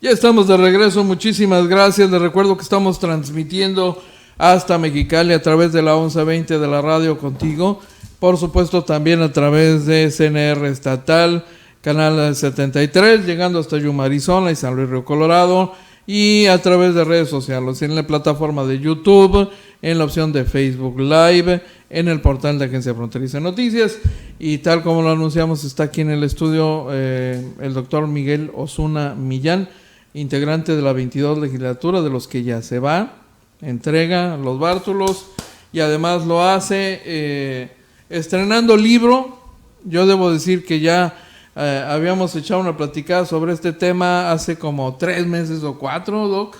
Ya estamos de regreso, muchísimas gracias. Les recuerdo que estamos transmitiendo hasta Mexicali a través de la 1120 de la radio contigo. Por supuesto también a través de CNR Estatal, canal 73, llegando hasta Yuma, Arizona y San Luis Río Colorado. Y a través de redes sociales, en la plataforma de YouTube, en la opción de Facebook Live, en el portal de Agencia Fronteriza Noticias. Y tal como lo anunciamos, está aquí en el estudio el doctor Miguel Osuna Millán, integrante de la 22 legislatura, de los que ya se va, entrega los bártulos y además lo hace estrenando libro. Yo debo decir que ya habíamos echado una platicada sobre este tema hace como 3 meses o 4, Doc.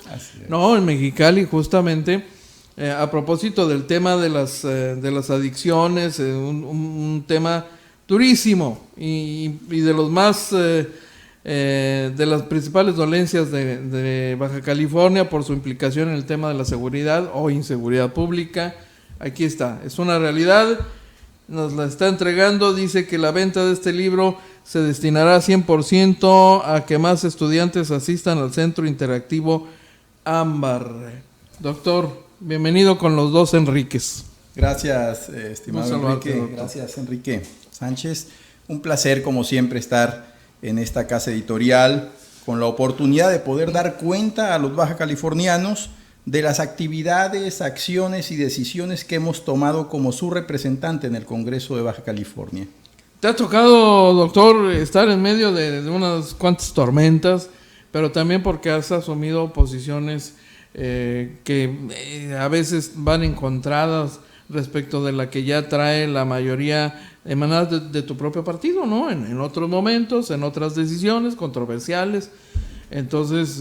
No, en Mexicali justamente, a propósito del tema de las adicciones, un tema durísimo y de los más de las principales dolencias de Baja California por su implicación en el tema de la seguridad o inseguridad pública. Aquí está, es una realidad, nos la está entregando. Dice que la venta de este libro se destinará 100% a que más estudiantes asistan al Centro Interactivo Ámbar. Doctor, bienvenido con los dos Enríquez. Gracias, estimado Enrique. Doctor. Gracias, Enrique Sánchez. Un placer, como siempre, estar en esta casa editorial con la oportunidad de poder dar cuenta a los baja californianos de las actividades, acciones y decisiones que hemos tomado como su representante en el Congreso de Baja California. Te ha tocado, doctor, estar en medio de unas cuantas tormentas, pero también porque has asumido posiciones que a veces van encontradas respecto de la que ya trae la mayoría emanadas de tu propio partido, ¿no? En otros momentos, en otras decisiones controversiales. Entonces,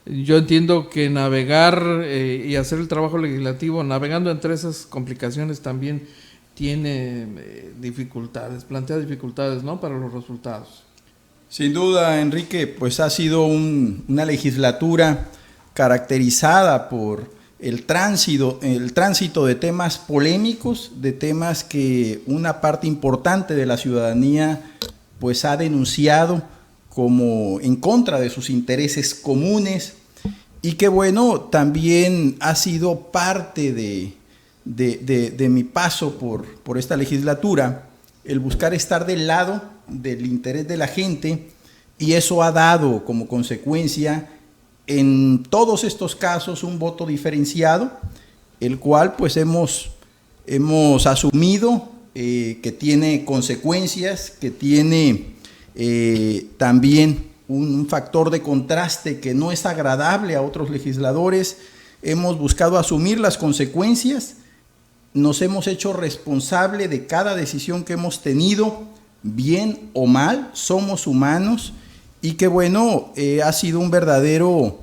yo entiendo que navegar y hacer el trabajo legislativo, navegando entre esas complicaciones, también tiene dificultades, plantea dificultades, ¿no?, para los resultados. Sin duda, Enrique, pues ha sido una legislatura caracterizada por el tránsito de temas polémicos, de temas que una parte importante de la ciudadanía pues ha denunciado como en contra de sus intereses comunes, y que bueno, también ha sido parte de mi paso por esta legislatura, el buscar estar del lado del interés de la gente, y eso ha dado como consecuencia en todos estos casos un voto diferenciado, el cual pues hemos asumido que tiene consecuencias, que tiene también un factor de contraste que no es agradable a otros legisladores. Hemos buscado asumir las consecuencias, nos hemos hecho responsable de cada decisión que hemos tenido, bien o mal, somos humanos. Y que bueno, ha sido un verdadero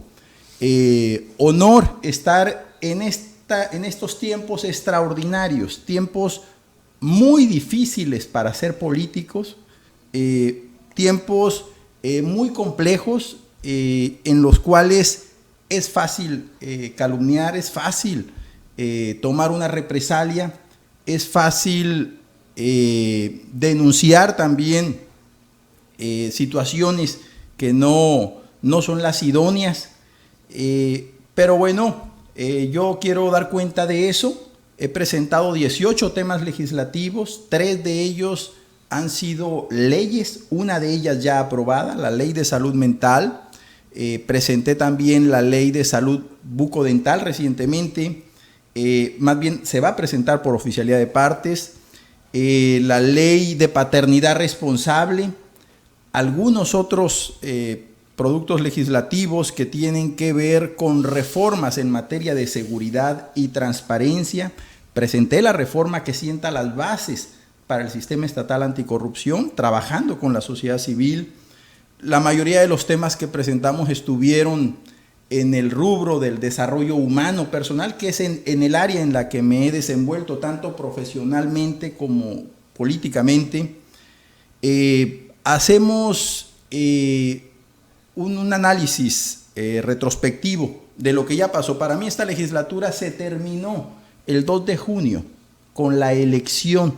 honor estar en estos tiempos extraordinarios, tiempos muy difíciles para ser políticos, tiempos muy complejos en los cuales es fácil calumniar, es fácil tomar una represalia, es fácil denunciar también situaciones que no son las idóneas, pero bueno, yo quiero dar cuenta de eso. He presentado 18 temas legislativos, 3 de ellos han sido leyes, una de ellas ya aprobada, la ley de salud mental. Presenté también la ley de salud bucodental recientemente, más bien se va a presentar por oficialidad de partes, la ley de paternidad responsable, algunos otros productos legislativos que tienen que ver con reformas en materia de seguridad y transparencia. Presenté la reforma que sienta las bases para el sistema estatal anticorrupción, trabajando con la sociedad civil. La mayoría de los temas que presentamos estuvieron en el rubro del desarrollo humano personal, que es en el área en la que me he desenvuelto tanto profesionalmente como políticamente. Hacemos un análisis retrospectivo de lo que ya pasó. Para mí esta legislatura se terminó el 2 de junio con la elección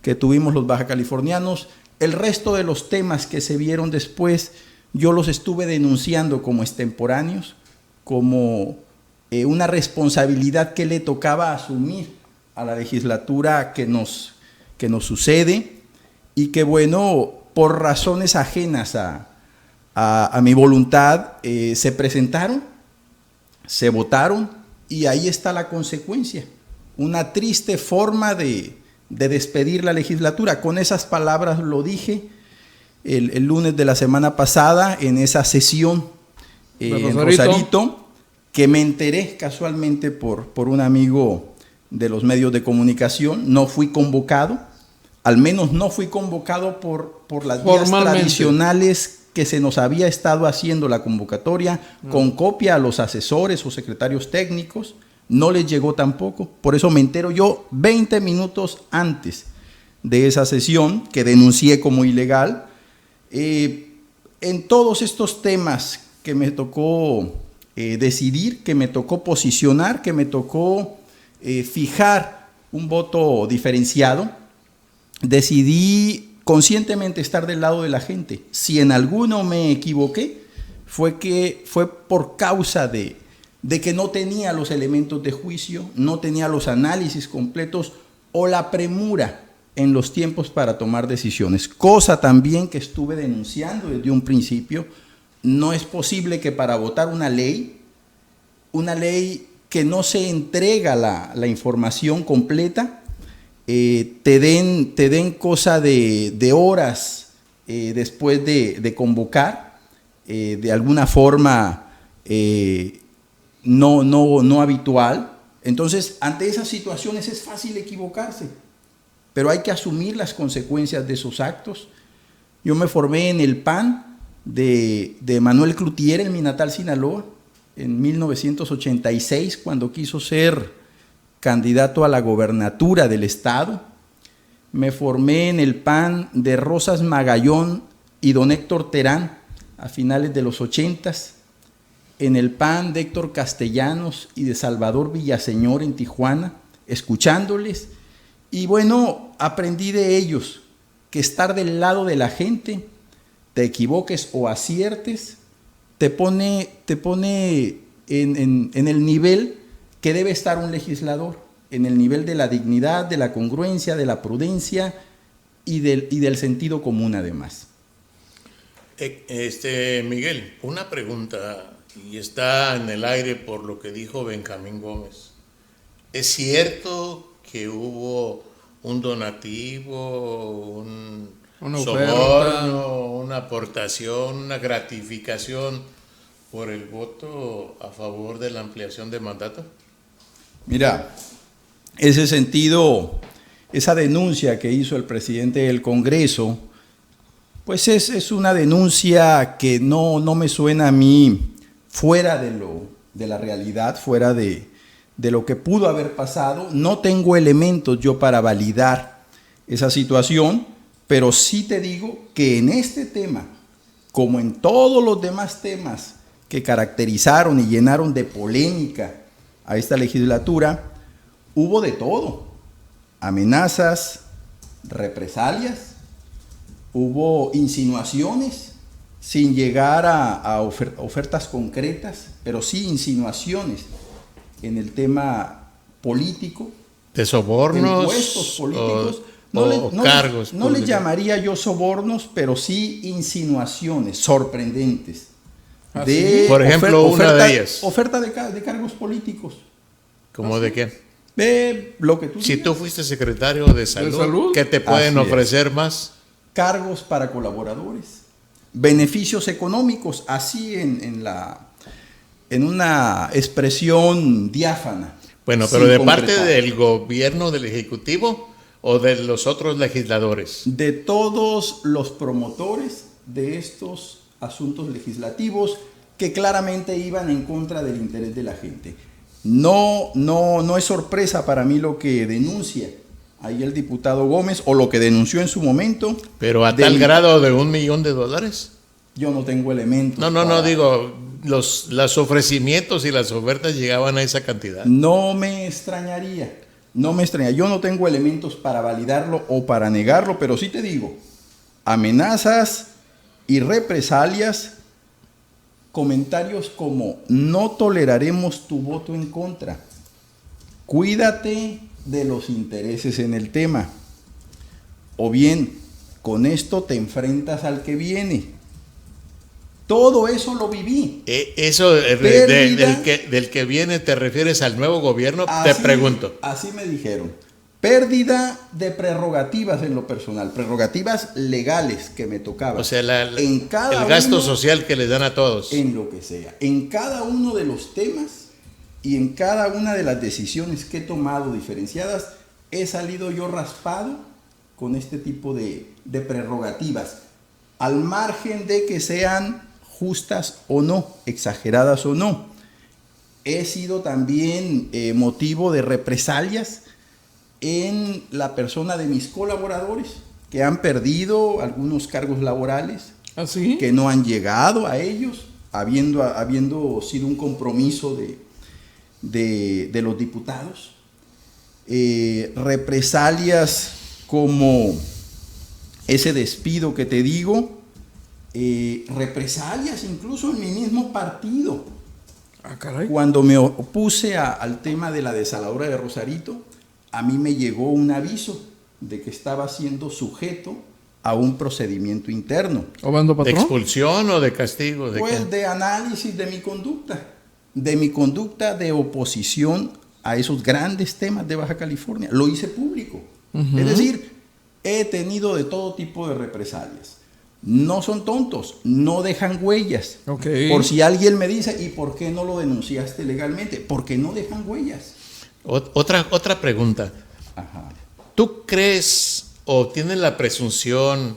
que tuvimos los baja californianos. El resto de los temas que se vieron después yo los estuve denunciando como extemporáneos, como una responsabilidad que le tocaba asumir a la legislatura que nos sucede, y que bueno, por razones ajenas a mi voluntad, se presentaron, se votaron, y ahí está la consecuencia. Una triste forma de despedir la legislatura. Con esas palabras lo dije el lunes de la semana pasada en esa sesión en Rosarito, que me enteré casualmente por un amigo de los medios de comunicación. No fui convocado, al menos no fui convocado por las vías tradicionales que se nos había estado haciendo la convocatoria, con copia a los asesores o secretarios técnicos. No les llegó tampoco. Por eso me entero yo 20 minutos antes de esa sesión, que denuncié como ilegal. En todos estos temas que me tocó decidir, que me tocó posicionar, que me tocó fijar un voto diferenciado, decidí conscientemente estar del lado de la gente. Si en alguno me equivoqué, fue por causa de que no tenía los elementos de juicio, no tenía los análisis completos o la premura en los tiempos para tomar decisiones. Cosa también que estuve denunciando desde un principio. No es posible que para votar una ley que no se entrega la información completa, te den cosa de horas después de convocar, de alguna forma no habitual. Entonces, ante esas situaciones es fácil equivocarse, pero hay que asumir las consecuencias de esos actos. Yo me formé en el PAN de Manuel Cloutier en mi natal Sinaloa, en 1986, cuando quiso ser candidato a la gobernatura del estado. Me formé en el PAN de Rosas Magallón y don Héctor Terán a finales de los 80s, en el PAN de Héctor Castellanos y de Salvador Villaseñor en Tijuana, escuchándoles, y bueno, aprendí de ellos que estar del lado de la gente, te equivoques o aciertes, te pone en el nivel que debe estar un legislador, en el nivel de la dignidad, de la congruencia, de la prudencia y del sentido común además. Miguel, una pregunta, y está en el aire por lo que dijo Benjamín Gómez. ¿Es cierto que hubo un donativo, una soborno, una aportación, una gratificación por el voto a favor de la ampliación de mandato? Mira, ese sentido, esa denuncia que hizo el presidente del Congreso, pues es una denuncia que no me suena a mí fuera de la realidad, fuera de lo que pudo haber pasado. No tengo elementos yo para validar esa situación, pero sí te digo que en este tema, como en todos los demás temas que caracterizaron y llenaron de polémica a esta legislatura, hubo de todo: amenazas, represalias, hubo insinuaciones, sin llegar a ofertas concretas, pero sí insinuaciones en el tema político. ¿De sobornos? De puestos políticos. Cargos. No le llamaría yo sobornos, pero sí insinuaciones sorprendentes. Por ejemplo, una de ellas. Oferta de cargos políticos. ¿Cómo de qué? Lo que tú si digas. tú fuiste secretario de salud, ¿qué te pueden ofrecer más? Cargos para colaboradores, beneficios económicos, así en una expresión diáfana. Bueno, pero ¿de parte del gobierno, del Ejecutivo o de los otros legisladores? De todos los promotores de estos asuntos legislativos que claramente iban en contra del interés de la gente. No es sorpresa para mí lo que denuncia ahí el diputado Gómez, o lo que denunció en su momento. ¿Pero a tal grado de $1 millón? Yo no tengo elementos. No, digo, los ofrecimientos y las ofertas llegaban a esa cantidad. No me extrañaría. Yo no tengo elementos para validarlo o para negarlo, pero sí te digo, amenazas y represalias comentarios como: no toleraremos tu voto en contra, cuídate de los intereses en el tema, o bien, con esto te enfrentas al que viene. Todo eso lo viví. Eso del que viene, ¿te refieres al nuevo gobierno? Te pregunto. Así me dijeron. Pérdida de prerrogativas en lo personal, prerrogativas legales que me tocaban. O sea, el gasto social que les dan a todos. En lo que sea. En cada uno de los temas y en cada una de las decisiones que he tomado diferenciadas, he salido yo raspado con este tipo de prerrogativas, al margen de que sean justas o no, exageradas o no. He sido también motivo de represalias en la persona de mis colaboradores, que han perdido algunos cargos laborales, ¿así? Que no han llegado a ellos, habiendo sido un compromiso de los diputados. Represalias como ese despido que te digo, represalias incluso en mi mismo partido. Caray. Cuando me opuse al tema de la desaladora de Rosarito, a mí me llegó un aviso de que estaba siendo sujeto a un procedimiento interno. ¿Obando patrón? ¿De expulsión o de castigo? Pues de análisis de mi conducta de oposición a esos grandes temas de Baja California. Lo hice público. Es decir, he tenido de todo tipo de represalias. No son tontos, no dejan huellas. Okay. Por si alguien me dice: ¿y por qué no lo denunciaste legalmente? Porque no dejan huellas. Otra pregunta. Ajá. ¿Tú crees o tienes la presunción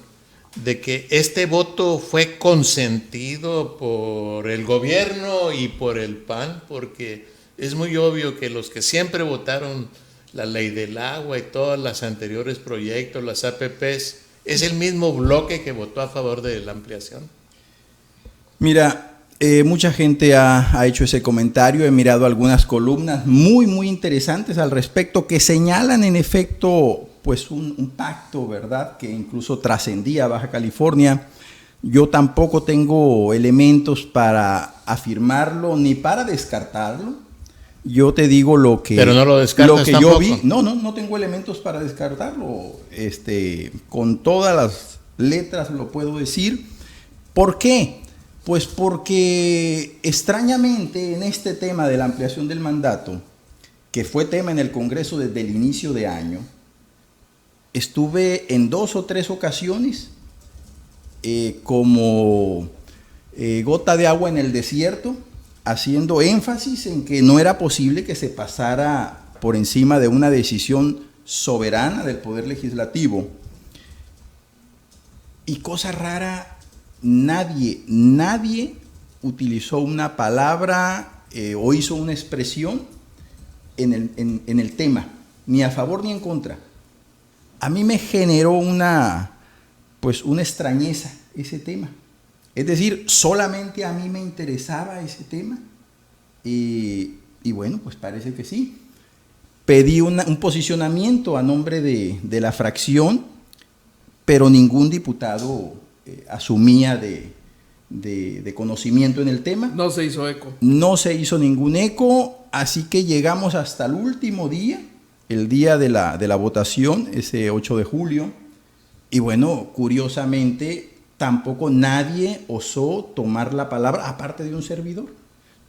de que este voto fue consentido por el gobierno y por el PAN? Porque es muy obvio que los que siempre votaron la ley del agua y todos los anteriores proyectos, las APPs, es el mismo bloque que votó a favor de la ampliación. Mira, mucha gente ha hecho ese comentario. He mirado algunas columnas muy, muy interesantes al respecto que señalan en efecto pues un pacto, ¿verdad?, que incluso trascendía Baja California. Yo tampoco tengo elementos para afirmarlo ni para descartarlo. Yo te digo lo que... Pero no lo descartas lo que tampoco. Yo vi. No tengo elementos para descartarlo. Con todas las letras lo puedo decir. ¿Por qué? Pues porque extrañamente en este tema de la ampliación del mandato, que fue tema en el Congreso desde el inicio de año, estuve en 2 o 3 ocasiones como gota de agua en el desierto, haciendo énfasis en que no era posible que se pasara por encima de una decisión soberana del Poder Legislativo. Y cosa rara, nadie utilizó una palabra o hizo una expresión en el tema, ni a favor ni en contra. A mí me generó una extrañeza ese tema. Es decir, solamente a mí me interesaba ese tema y bueno, pues parece que sí. Pedí un posicionamiento a nombre de la fracción, pero ningún diputado asumía de conocimiento en el tema. No se hizo eco. No se hizo ningún eco, así que llegamos hasta el último día, el día de la votación, ese 8 de julio, y bueno, curiosamente, tampoco nadie osó tomar la palabra, aparte de un servidor.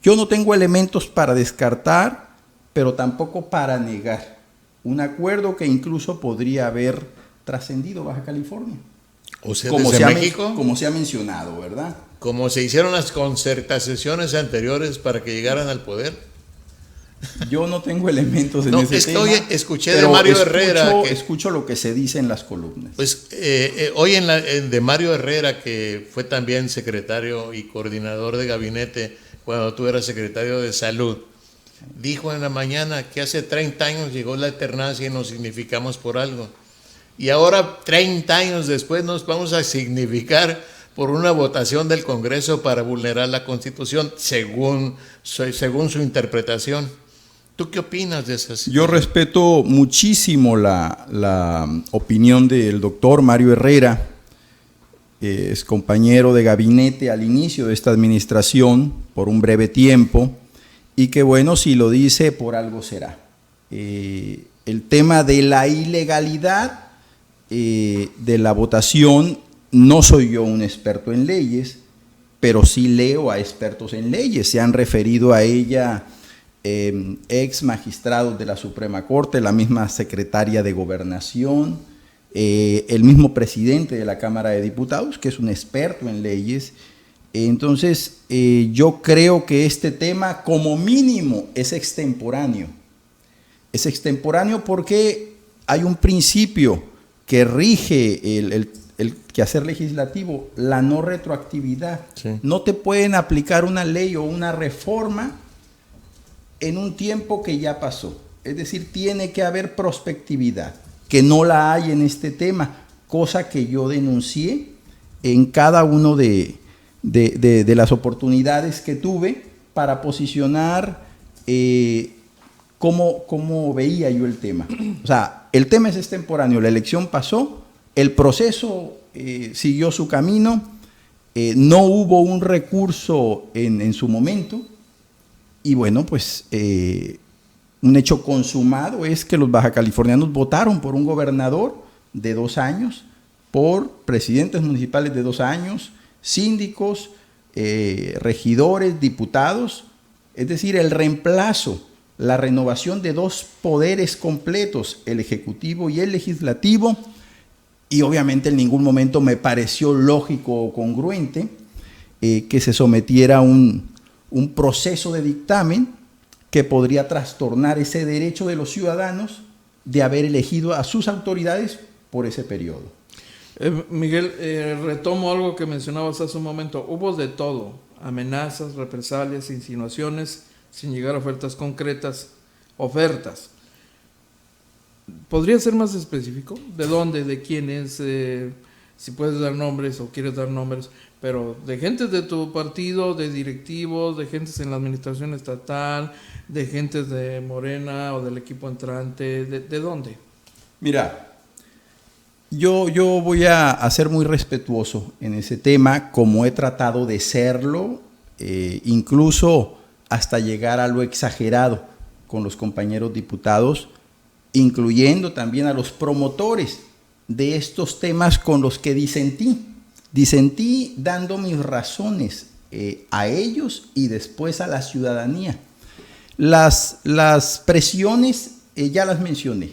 Yo no tengo elementos para descartar, pero tampoco para negar un acuerdo que incluso podría haber trascendido Baja California. O sea, desde México, como se ha mencionado, ¿verdad? Como se hicieron las concertaciones anteriores para que llegaran al poder. Yo no tengo elementos en ese tema. Oye, escuché de Mario Herrera. Escucho lo que se dice en las columnas. Pues hoy de Mario Herrera, que fue también secretario y coordinador de gabinete cuando tú eras secretario de Salud, dijo en la mañana que hace 30 años llegó la alternancia y nos significamos por algo. Y ahora, 30 años después, nos vamos a significar por una votación del Congreso para vulnerar la Constitución, según su interpretación. ¿Tú qué opinas de esas? Yo respeto muchísimo la opinión del doctor Mario Herrera. es compañero de gabinete al inicio de esta administración por un breve tiempo, y que bueno, si lo dice, por algo será. El tema de la ilegalidad de la votación, no soy yo un experto en leyes, pero sí leo a expertos en leyes. Se han referido a ella ex magistrados de la Suprema Corte, la misma secretaria de Gobernación, el mismo presidente de la Cámara de Diputados, que es un experto en leyes. Entonces, yo creo que este tema, como mínimo, es extemporáneo. Es extemporáneo porque hay un principio que rige el quehacer legislativo, la no retroactividad. Sí. No te pueden aplicar una ley o una reforma en un tiempo que ya pasó. Es decir, tiene que haber prospectividad, que no la hay en este tema, cosa que yo denuncié en cada uno de las oportunidades que tuve para posicionar cómo veía yo el tema. O sea, el tema es extemporáneo, la elección pasó, el proceso siguió su camino, no hubo un recurso en su momento, y bueno, pues un hecho consumado es que los bajacalifornianos votaron por un gobernador de 2 años, por presidentes municipales de 2 años, síndicos, regidores, diputados, es decir, el reemplazo, la renovación de 2 poderes completos, el ejecutivo y el legislativo, y obviamente en ningún momento me pareció lógico o congruente que se sometiera a un proceso de dictamen que podría trastornar ese derecho de los ciudadanos de haber elegido a sus autoridades por ese periodo. Miguel, retomo algo que mencionabas hace un momento. Hubo de todo: amenazas, represalias, insinuaciones, sin llegar a ofertas concretas. ¿Podría ser más específico? ¿De dónde? ¿De quiénes? Si puedes dar nombres o quieres dar nombres, pero de gentes de tu partido, de directivos, de gentes en la administración estatal, de gentes de Morena o del equipo entrante, ¿de dónde? Mira, yo voy a ser muy respetuoso en ese tema, como he tratado de serlo, incluso hasta llegar a lo exagerado con los compañeros diputados, incluyendo también a los promotores de estos temas con los que disentí dando mis razones a ellos y después a la ciudadanía. Las presiones ya las mencioné: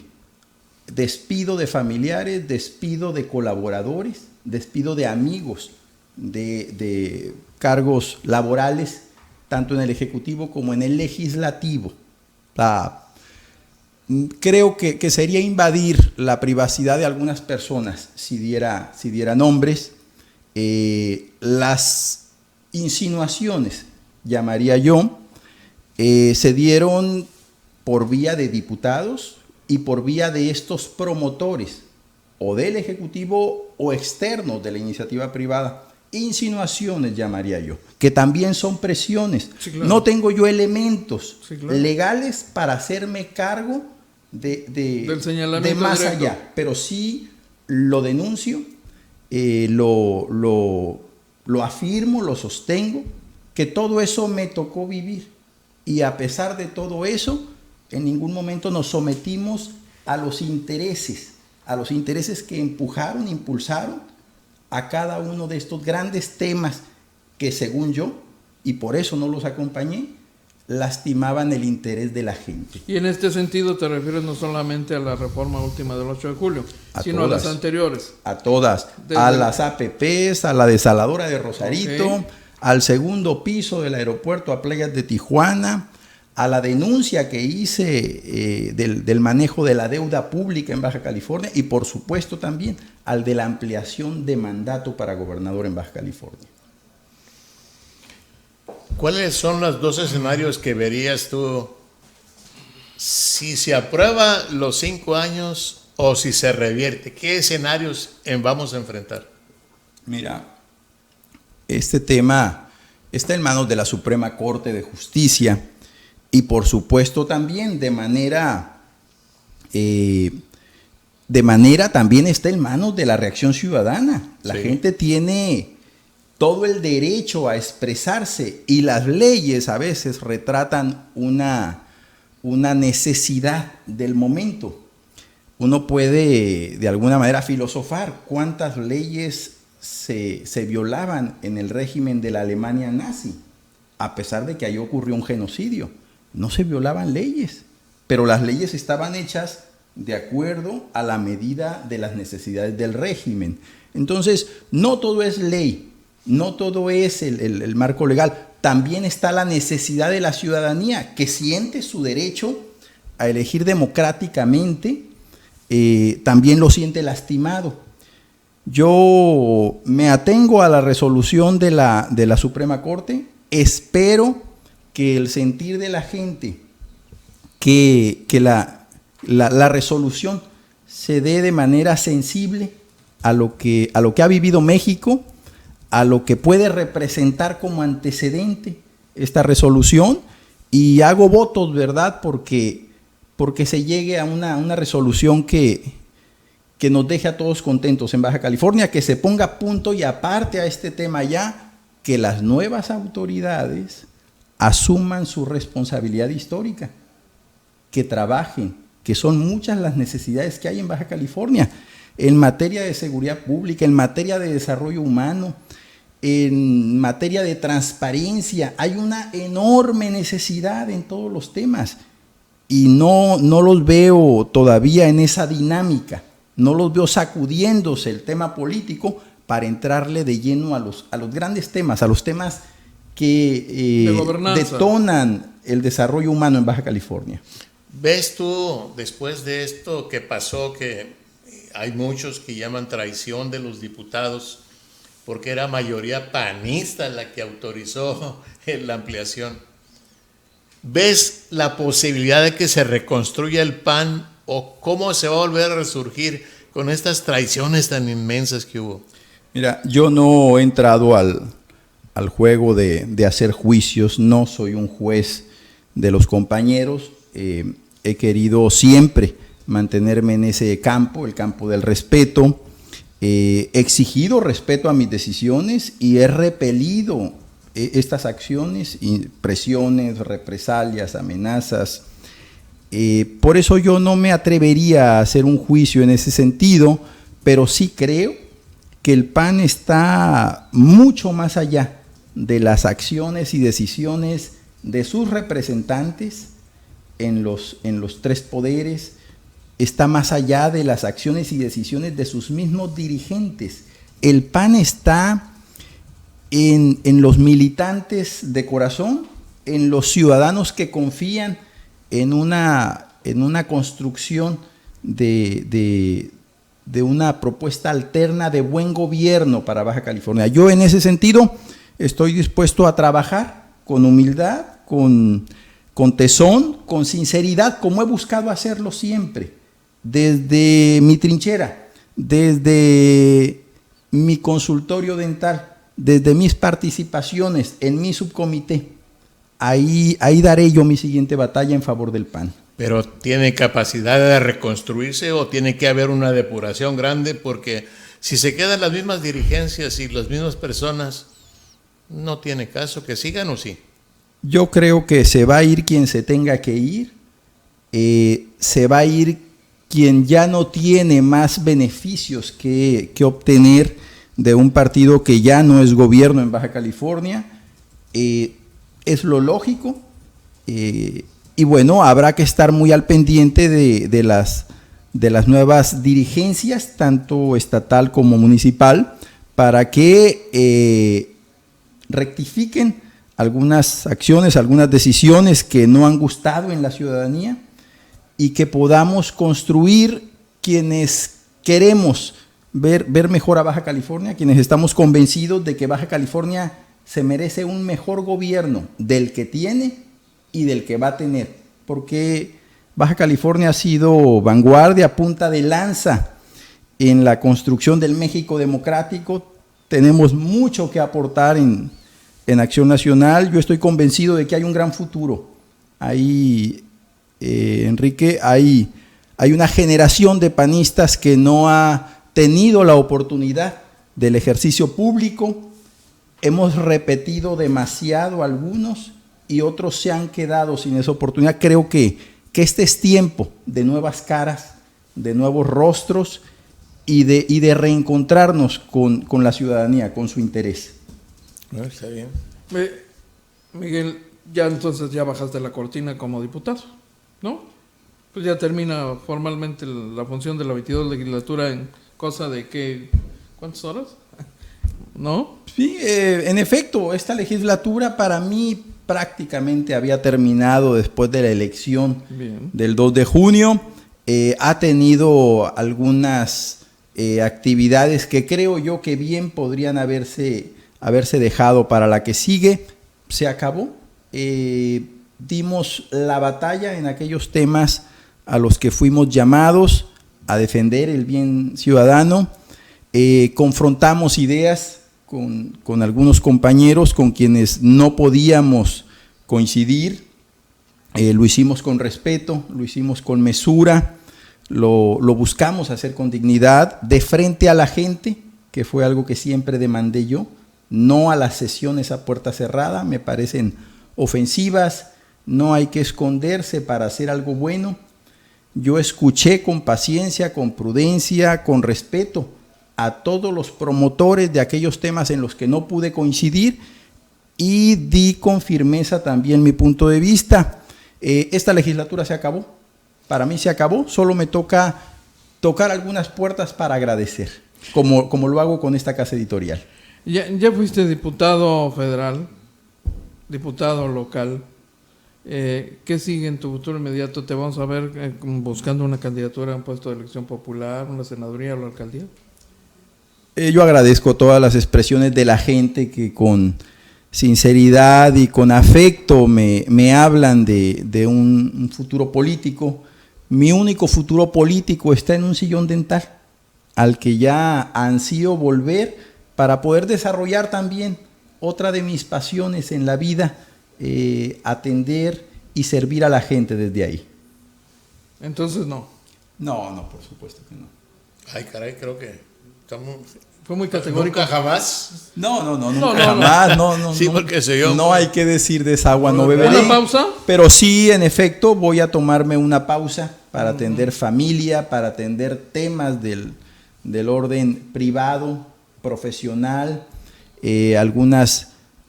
despido de familiares, despido de colaboradores, despido de amigos de cargos laborales, tanto en el Ejecutivo como en el Legislativo. Creo que sería invadir la privacidad de algunas personas si diera nombres. Las insinuaciones, llamaría yo, se dieron por vía de diputados y por vía de estos promotores, o del Ejecutivo o externos de la iniciativa privada. Insinuaciones, llamaría yo, que también son presiones. Sí, claro. No tengo yo elementos claro, legales para hacerme cargo del señalamiento de más directo. allá, pero sí lo denuncio, lo afirmo, lo sostengo, que todo eso me tocó vivir, y a pesar de todo eso, en ningún momento nos sometimos a los intereses que impulsaron a cada uno de estos grandes temas que, según yo, y por eso no los acompañé, lastimaban el interés de la gente. Y en este sentido te refieres no solamente a la reforma última del 8 de julio, sino todas, a las anteriores. A todas, a las APPs, a la desaladora de Rosarito, okay, al segundo piso del aeropuerto a playas de Tijuana, a la denuncia que hice del manejo de la deuda pública en Baja California, y por supuesto también al de la ampliación de mandato para gobernador en Baja California. ¿Cuáles son los 2 escenarios que verías tú si se aprueba los 5 años o si se revierte? ¿Qué escenarios vamos a enfrentar? Mira, este tema está en manos de la Suprema Corte de Justicia, y por supuesto también de manera de manera también está en manos de la reacción ciudadana. La Sí. gente tiene todo el derecho a expresarse y las leyes a veces retratan una necesidad del momento. Uno puede de alguna manera filosofar cuántas leyes se violaban en el régimen de la Alemania nazi, a pesar de que ahí ocurrió un genocidio. No se violaban leyes, pero las leyes estaban hechas de acuerdo a la medida de las necesidades del régimen. Entonces, no todo es ley, no todo es el marco legal. También está la necesidad de la ciudadanía, que siente su derecho a elegir democráticamente, también lo siente lastimado. Yo me atengo a la resolución de la Suprema Corte, espero que el sentir de la gente, que la resolución se dé de manera sensible a lo que ha vivido México, a lo que puede representar como antecedente esta resolución, y hago votos, ¿verdad?, porque se llegue a una resolución que nos deje a todos contentos en Baja California, que se ponga punto y aparte a este tema ya, que las nuevas autoridades asuman su responsabilidad histórica, que trabajen, que son muchas las necesidades que hay en Baja California, en materia de seguridad pública, en materia de desarrollo humano, en materia de transparencia. Hay una enorme necesidad en todos los temas y no los veo todavía en esa dinámica, no los veo sacudiéndose el tema político para entrarle de lleno a los grandes temas, a los temas que detonan el desarrollo humano en Baja California. ¿Ves tú, después de esto que pasó, que hay muchos que llaman traición de los diputados, porque era mayoría panista la que autorizó la ampliación? ¿Ves la posibilidad de que se reconstruya el PAN o cómo se va a volver a resurgir con estas traiciones tan inmensas que hubo? Mira, yo no he entrado al juego de hacer juicios, no soy un juez de los compañeros, he querido siempre mantenerme en ese campo, el campo del respeto, he exigido respeto a mis decisiones y he repelido estas acciones, presiones, represalias, amenazas. Por eso yo no me atrevería a hacer un juicio en ese sentido, pero sí creo que el PAN está mucho más allá de las acciones y decisiones de sus representantes en los tres poderes, está más allá de las acciones y decisiones de sus mismos dirigentes. El PAN está en los militantes de corazón, en los ciudadanos que confían en una construcción de una propuesta alterna de buen gobierno para Baja California. Yo en ese sentido estoy dispuesto a trabajar con humildad, con tesón, con sinceridad, como he buscado hacerlo siempre, desde mi trinchera, desde mi consultorio dental, desde mis participaciones en mi subcomité. Ahí daré yo mi siguiente batalla en favor del PAN. ¿Pero tiene capacidad de reconstruirse o tiene que haber una depuración grande? Porque si se quedan las mismas dirigencias y las mismas personas, no tiene caso que sigan, ¿o sí? Yo creo que se va a ir quien se tenga que ir, se va a ir quien ya no tiene más beneficios que obtener de un partido que ya no es gobierno en Baja California. Es lo lógico, y bueno, habrá que estar muy al pendiente de las nuevas dirigencias, tanto estatal como municipal, para que rectifiquen algunas acciones, algunas decisiones que no han gustado en la ciudadanía y que podamos construir quienes queremos ver mejor a Baja California, quienes estamos convencidos de que Baja California se merece un mejor gobierno del que tiene y del que va a tener, porque Baja California ha sido vanguardia, punta de lanza en la construcción del México democrático. Tenemos mucho que aportar en Acción Nacional. Yo estoy convencido de que hay un gran futuro. Ahí, Enrique, hay hay una generación de panistas que no ha tenido la oportunidad del ejercicio público. Hemos repetido demasiado algunos y otros se han quedado sin esa oportunidad. Creo que este es tiempo de nuevas caras, de nuevos rostros y de reencontrarnos con la ciudadanía, con su interés. No, está bien. Miguel, ya entonces ya bajaste la cortina como diputado, ¿no? Pues ya termina formalmente la función de la 22 legislatura en cosa de ¿qué? ¿Cuántas horas? ¿No? Sí, en efecto, esta legislatura para mí prácticamente había terminado después de la elección del 2 de junio. Ha tenido algunas actividades que creo yo que bien podrían haberse dejado para la que sigue. Se acabó. Dimos la batalla en aquellos temas a los que fuimos llamados a defender el bien ciudadano. Confrontamos ideas con algunos compañeros con quienes no podíamos coincidir. Lo hicimos con respeto, lo hicimos con mesura, lo buscamos hacer con dignidad, de frente a la gente, que fue algo que siempre demandé yo, no a las sesiones a puerta cerrada, me parecen ofensivas, no hay que esconderse para hacer algo bueno. Yo escuché con paciencia, con prudencia, con respeto a todos los promotores de aquellos temas en los que no pude coincidir y di con firmeza también mi punto de vista. Esta legislatura se acabó, para mí se acabó, solo me toca tocar algunas puertas para agradecer, como lo hago con esta casa editorial. Ya fuiste diputado federal, diputado local. ¿Qué sigue en tu futuro inmediato? ¿Te vamos a ver buscando una candidatura a un puesto de elección popular, una senaduría o la alcaldía? Yo agradezco todas las expresiones de la gente que con sinceridad y con afecto me hablan de un futuro político. Mi único futuro político está en un sillón dental, al que ya ansío volver para poder desarrollar también otra de mis pasiones en la vida, atender y servir a la gente desde ahí. Entonces no. No, por supuesto que no. Ay, caray, creo que estamos... Fue muy categórico. ¿Nunca jamás? No, nunca jamás, no. Sí, porque se yo. No hay que decir de esa agua no beberé. ¿Una pausa? Pero sí, en efecto, voy a tomarme una pausa para atender familia, para atender temas del orden privado, profesional,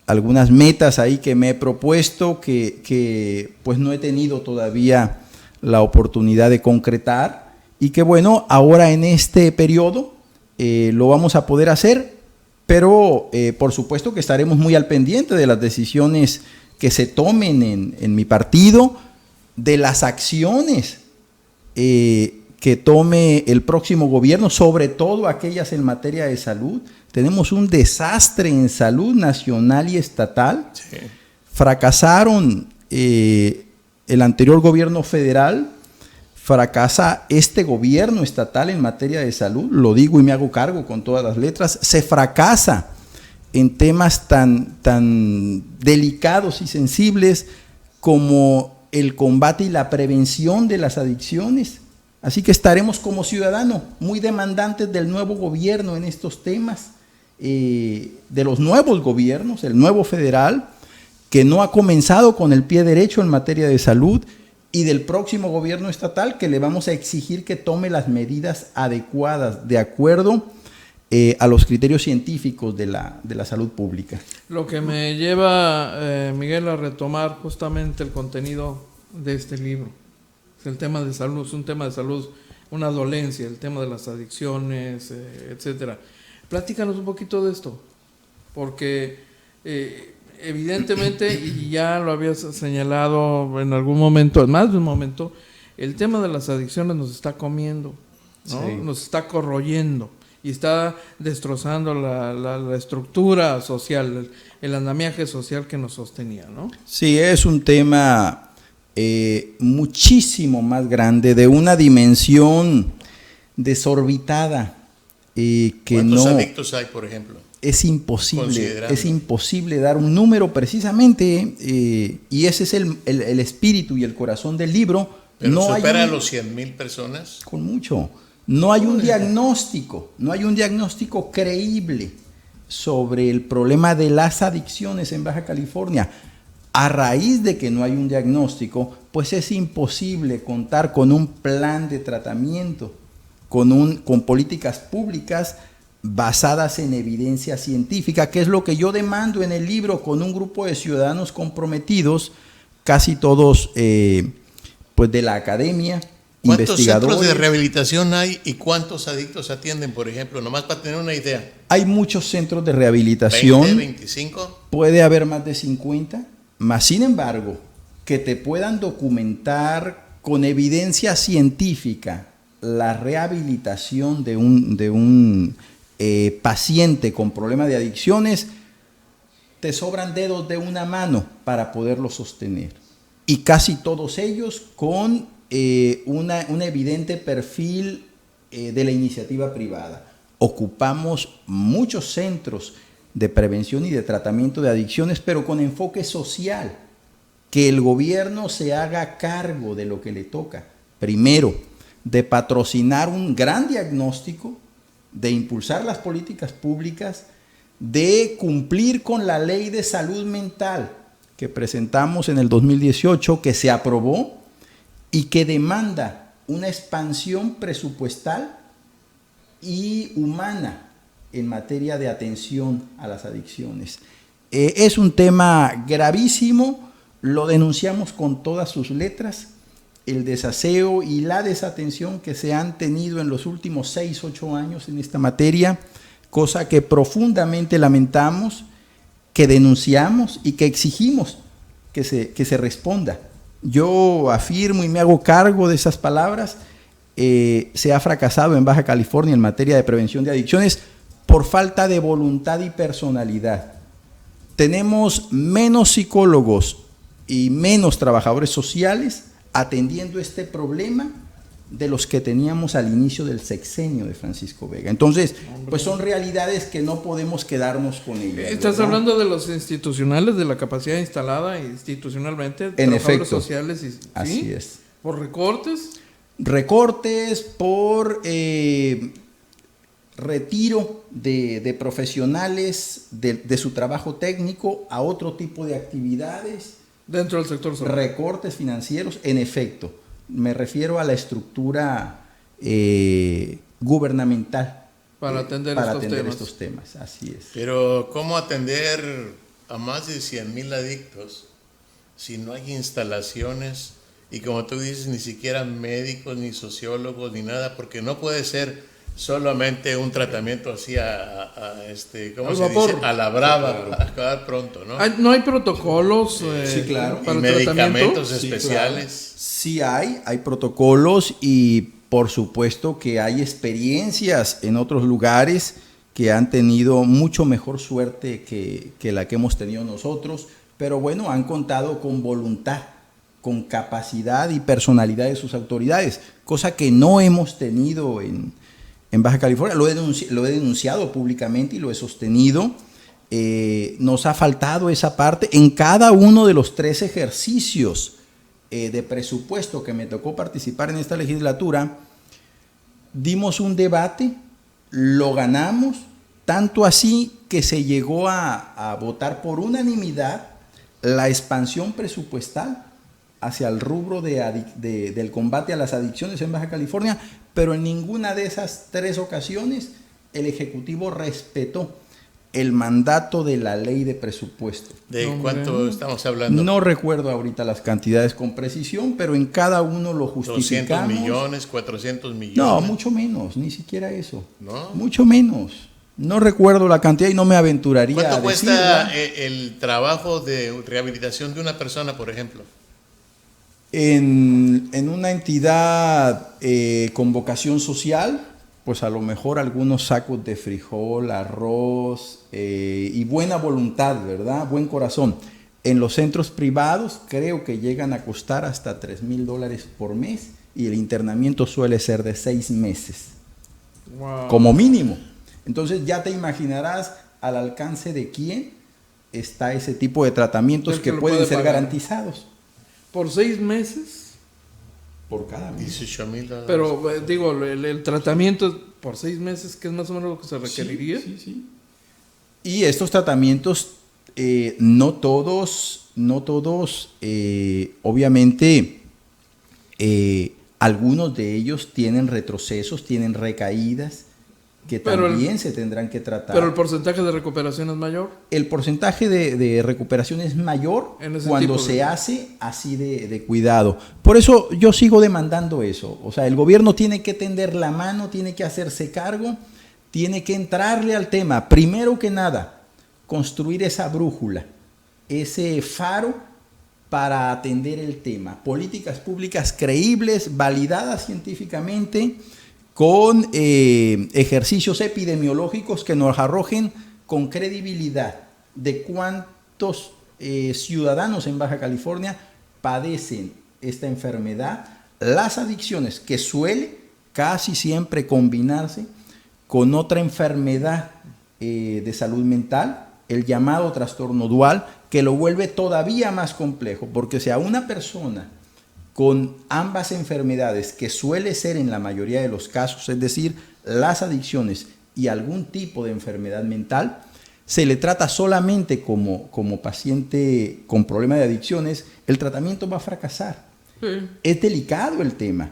algunas metas ahí que me he propuesto que pues no he tenido todavía la oportunidad de concretar y que bueno, ahora en este periodo lo vamos a poder hacer, pero por supuesto que estaremos muy al pendiente de las decisiones que se tomen en mi partido, de las acciones que tome el próximo gobierno, sobre todo aquellas en materia de salud. Tenemos un desastre en salud nacional y estatal. Sí. Fracasaron el anterior gobierno federal, fracasa este gobierno estatal en materia de salud, lo digo y me hago cargo con todas las letras, se fracasa en temas tan delicados y sensibles como el combate y la prevención de las adicciones. Así que estaremos como ciudadanos muy demandantes del nuevo gobierno en estos temas, de los nuevos gobiernos, el nuevo federal, que no ha comenzado con el pie derecho en materia de salud, y del próximo gobierno estatal, que le vamos a exigir que tome las medidas adecuadas de acuerdo a los criterios científicos de la salud pública. Lo que me lleva, Miguel, a retomar justamente el contenido de este libro. Es el tema de salud, es un tema de salud, una dolencia, el tema de las adicciones, etcétera. Platícanos un poquito de esto, porque evidentemente, y ya lo habías señalado en algún momento, en más de un momento, el tema de las adicciones nos está comiendo, ¿no? Sí. Nos está corroyendo y está destrozando la estructura social, el andamiaje social que nos sostenía, ¿no? Sí, es un tema muchísimo más grande, de una dimensión desorbitada. ¿Cuántos adictos hay, por ejemplo? Es imposible dar un número precisamente, y ese es el espíritu y el corazón del libro, Pero No supera hay los 100,000 personas. con mucho. No hay un diagnóstico, no hay un diagnóstico creíble sobre el problema de las adicciones en Baja California. A raíz de que no hay un diagnóstico, pues es imposible contar con un plan de tratamiento, con políticas públicas basadas en evidencia científica, que es lo que yo demando en el libro con un grupo de ciudadanos comprometidos, casi todos pues de la academia, ¿Cuántos investigadores. centros de rehabilitación hay y cuántos adictos atienden, por ejemplo? Nomás para tener una idea. Hay muchos centros de rehabilitación. 20, 25. Puede haber más de 50, más sin embargo, que te puedan documentar con evidencia científica la rehabilitación de un paciente con problema de adicciones, te sobran dedos de una mano para poderlo sostener. Y casi todos ellos con un evidente perfil de la iniciativa privada. Ocupamos muchos centros de prevención y de tratamiento de adicciones, pero con enfoque social, que el gobierno se haga cargo de lo que le toca. Primero, de patrocinar un gran diagnóstico, de impulsar las políticas públicas, de cumplir con la ley de salud mental que presentamos en el 2018, que se aprobó y que demanda una expansión presupuestal y humana en materia de atención a las adicciones. Es un tema gravísimo, lo denunciamos con todas sus letras, el desaseo y la desatención que se han tenido en los últimos 6, 8 años en esta materia, cosa que profundamente lamentamos, que denunciamos y que exigimos que se responda. Yo afirmo y me hago cargo de esas palabras. Se ha fracasado en Baja California en materia de prevención de adicciones por falta de voluntad y personalidad. Tenemos menos psicólogos y menos trabajadores sociales atendiendo este problema de los que teníamos al inicio del sexenio de Francisco Vega. Entonces, pues son realidades que no podemos quedarnos con ellas. Estás ¿verdad? hablando de los institucionales, de la capacidad instalada institucionalmente, En trabajadores efecto, sociales. ¿Sí? así es. ¿Por recortes? Recortes, por retiro de profesionales de su trabajo técnico a otro tipo de actividades. Dentro del sector salud. Recortes financieros, en efecto. Me refiero a la estructura gubernamental Para atender estos temas. Así es. Pero ¿cómo atender a más de 100,000 adictos si no hay instalaciones? Y como tú dices, ni siquiera médicos, ni sociólogos, ni nada, porque no puede ser solamente un tratamiento así ¿cómo se dice? A la brava, a acabar pronto, ¿no? ¿No hay protocolos sí, claro. para y el medicamentos tratamiento? especiales. Sí hay protocolos y por supuesto que hay experiencias en otros lugares que han tenido mucho mejor suerte que la que hemos tenido nosotros, pero bueno, han contado con voluntad, con capacidad y personalidad de sus autoridades, cosa que no hemos tenido en Baja California. Lo he denunciado públicamente y lo he sostenido. Nos ha faltado esa parte en cada uno de los 3 ejercicios de presupuesto que me tocó participar en esta legislatura. Dimos un debate, lo ganamos, tanto así que se llegó a votar por unanimidad la expansión presupuestal hacia el rubro del combate a las adicciones en Baja California, pero en ninguna de esas 3 ocasiones el Ejecutivo respetó el mandato de la ley de presupuesto. ¿De cuánto estamos hablando? No recuerdo ahorita las cantidades con precisión, pero en cada uno lo justificamos. 200 millones, 400 millones. No, mucho menos, ni siquiera eso. ¿No? Mucho menos. No recuerdo la cantidad y no me aventuraría a ¿Cuánto decirla. cuesta el trabajo de rehabilitación de una persona, por ejemplo? En una entidad con vocación social, pues a lo mejor algunos sacos de frijol, arroz y buena voluntad, ¿verdad? Buen corazón. En los centros privados creo que llegan a costar hasta $3,000 por mes y el internamiento suele ser de 6 meses, Wow. como mínimo. Entonces ya te imaginarás al alcance de quién está ese tipo de tratamientos El que que lo pueden puede ser pagar. garantizados. ¿Por 6 meses? por cada mes. $18,000. Pero digo, el tratamiento por 6 meses, que es más o menos lo que se requeriría. Sí. Y estos tratamientos, no todos, obviamente, algunos de ellos tienen retrocesos, tienen recaídas, que también se tendrán que tratar. Pero el porcentaje de recuperación es mayor. El porcentaje de recuperación es mayor cuando se hace así de cuidado. Por eso yo sigo demandando eso. O sea, el gobierno tiene que tender la mano, tiene que hacerse cargo, tiene que entrarle al tema. Primero que nada, construir esa brújula, ese faro para atender el tema. Políticas públicas creíbles, validadas científicamente, con ejercicios epidemiológicos que nos arrojen con credibilidad de cuántos ciudadanos en Baja California padecen esta enfermedad, las adicciones, que suele casi siempre combinarse con otra enfermedad de salud mental, el llamado trastorno dual, que lo vuelve todavía más complejo, porque si a una persona con ambas enfermedades, que suele ser en la mayoría de los casos, es decir, las adicciones y algún tipo de enfermedad mental, se le trata solamente como paciente con problema de adicciones, el tratamiento va a fracasar. Es delicado el tema.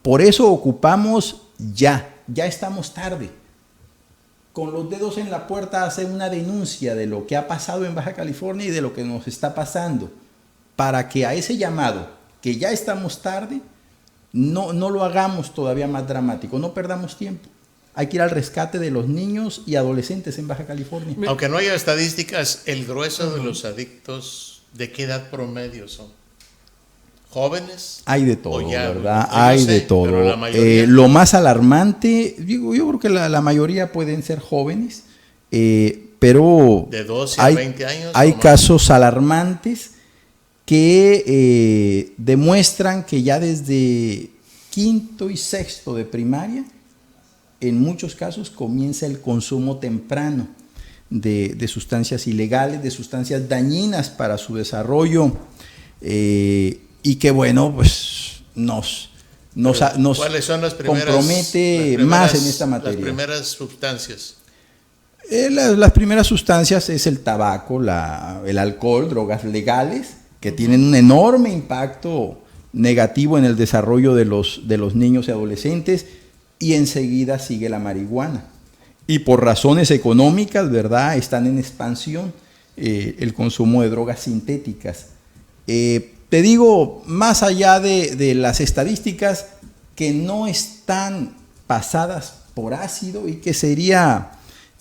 Por eso ocupamos ya estamos tarde. Con los dedos en la puerta hacer una denuncia de lo que ha pasado en Baja California y de lo que nos está pasando, para que a ese llamado, que ya estamos tarde, no lo hagamos todavía más dramático, no perdamos tiempo. Hay que ir al rescate de los niños y adolescentes en Baja California. Aunque no haya estadísticas, el grueso de los adictos, ¿de qué edad promedio son? ¿Jóvenes? Hay de todo, ya, ¿verdad? yo Hay sé, de todo. pero la mayoría... Lo más alarmante, yo creo que la mayoría pueden ser jóvenes, pero de 12 a 20 años. Hay casos alarmantes que demuestran que ya desde quinto y sexto de primaria, en muchos casos comienza el consumo temprano de sustancias ilegales, de sustancias dañinas para su desarrollo, y que bueno, pues nos ¿cuáles son las primeras, compromete más en esta materia? Las primeras sustancias. Las primeras sustancias es el tabaco, el alcohol, drogas legales, que tienen un enorme impacto negativo en el desarrollo de los niños y adolescentes, y enseguida sigue la marihuana. Y por razones económicas, ¿verdad?, están en expansión el consumo de drogas sintéticas. Te digo, más allá de las estadísticas que no están pasadas por ácido y que sería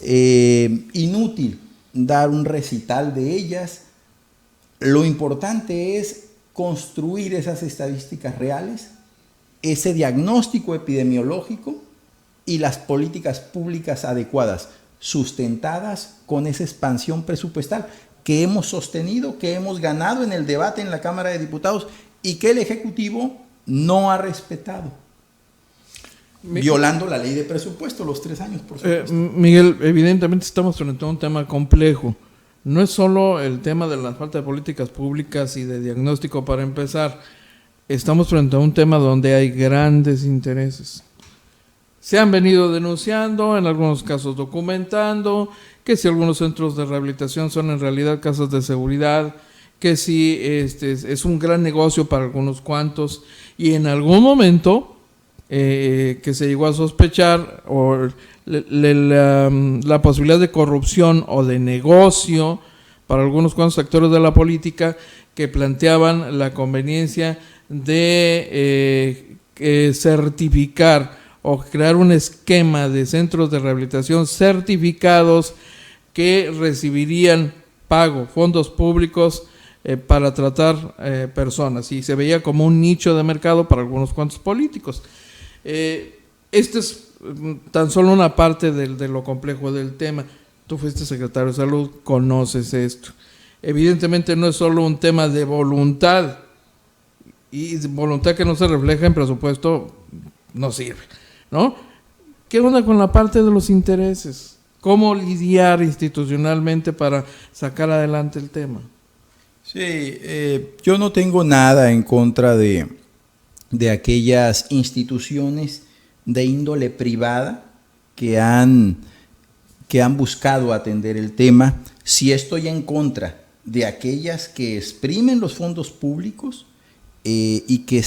inútil dar un recital de ellas, lo importante es construir esas estadísticas reales, ese diagnóstico epidemiológico y las políticas públicas adecuadas, sustentadas con esa expansión presupuestal que hemos sostenido, que hemos ganado en el debate en la Cámara de Diputados y que el Ejecutivo no ha respetado, violando la ley de presupuesto los 3 años, por supuesto. Miguel, evidentemente estamos frente a un tema complejo. No es solo el tema de la falta de políticas públicas y de diagnóstico para empezar. Estamos frente a un tema donde hay grandes intereses. Se han venido denunciando, en algunos casos documentando, que si algunos centros de rehabilitación son en realidad casas de seguridad, que si es un gran negocio para algunos cuantos, y en algún momento que se llegó a sospechar o la posibilidad de corrupción o de negocio para algunos cuantos actores de la política que planteaban la conveniencia de certificar o crear un esquema de centros de rehabilitación certificados que recibirían pago, fondos públicos para tratar personas, y se veía como un nicho de mercado para algunos cuantos políticos. Este es tan solo una parte de lo complejo del tema. Tú fuiste secretario de Salud, conoces esto. Evidentemente no es solo un tema de voluntad, y voluntad que no se refleja en presupuesto no sirve, ¿no? ¿Qué onda con la parte de los intereses? ¿Cómo lidiar institucionalmente para sacar adelante el tema? Sí, yo no tengo nada en contra de de aquellas instituciones de índole privada que han buscado atender el tema. Sí estoy en contra de aquellas que exprimen los fondos públicos y que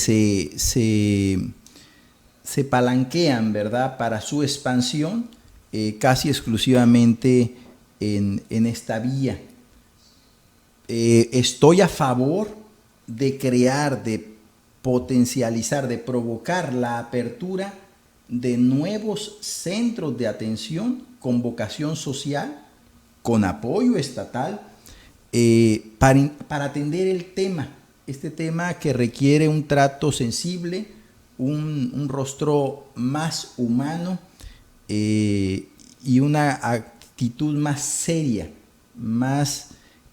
se palanquean, ¿verdad?, para su expansión casi exclusivamente en esta vía. Estoy a favor de crear, de potencializar, de provocar la apertura de nuevos centros de atención con vocación social, con apoyo estatal, para atender el tema, este tema que requiere un trato sensible, un rostro más humano y una actitud más seria, más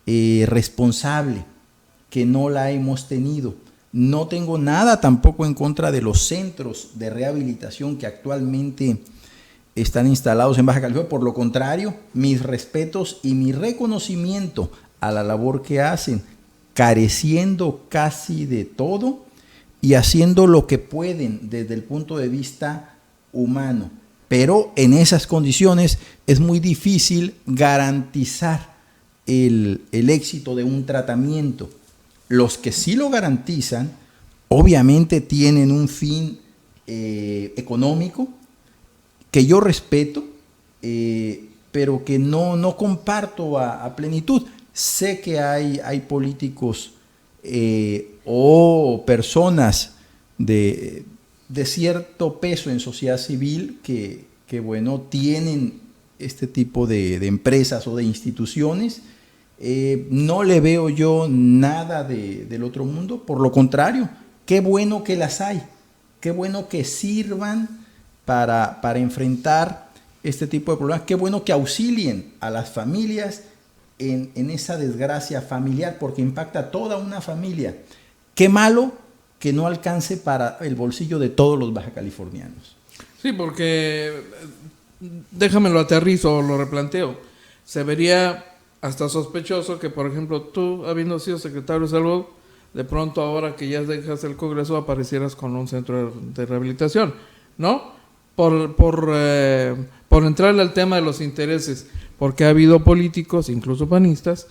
responsable, que no la hemos tenido. No tengo nada tampoco en contra de los centros de rehabilitación que actualmente están instalados en Baja California. Por lo contrario, mis respetos y mi reconocimiento a la labor que hacen, careciendo casi de todo y haciendo lo que pueden desde el punto de vista humano. Pero en esas condiciones es muy difícil garantizar el éxito de un tratamiento. Los que sí lo garantizan, obviamente tienen un fin económico que yo respeto, pero que no comparto a plenitud. Sé que hay políticos o personas de cierto peso en sociedad civil que bueno, tienen este tipo de empresas o de instituciones. No le veo yo nada del otro mundo, por lo contrario, qué bueno que las hay, qué bueno que sirvan para enfrentar este tipo de problemas, qué bueno que auxilien a las familias en esa desgracia familiar, porque impacta a toda una familia. Qué malo que no alcance para el bolsillo de todos los bajacalifornianos. Sí, porque, déjame lo aterrizo o lo replanteo, se vería hasta sospechoso que, por ejemplo, tú, habiendo sido secretario de Salud, de pronto ahora que ya dejas el Congreso aparecieras con un centro de rehabilitación, ¿no? Por entrarle al tema de los intereses, porque ha habido políticos, incluso panistas,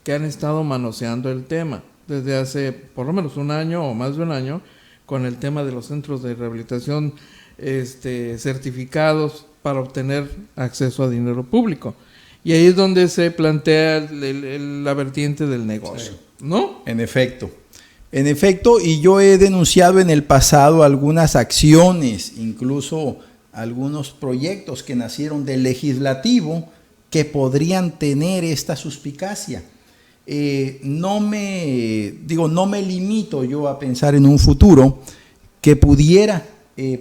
que han estado manoseando el tema desde hace por lo menos un año o más de un año, con el tema de los centros de rehabilitación certificados para obtener acceso a dinero público. Y ahí es donde se plantea la vertiente del negocio, ¿no? En efecto, y yo he denunciado en el pasado algunas acciones, incluso algunos proyectos que nacieron del legislativo que podrían tener esta suspicacia. No me limito yo a pensar en un futuro que pudiera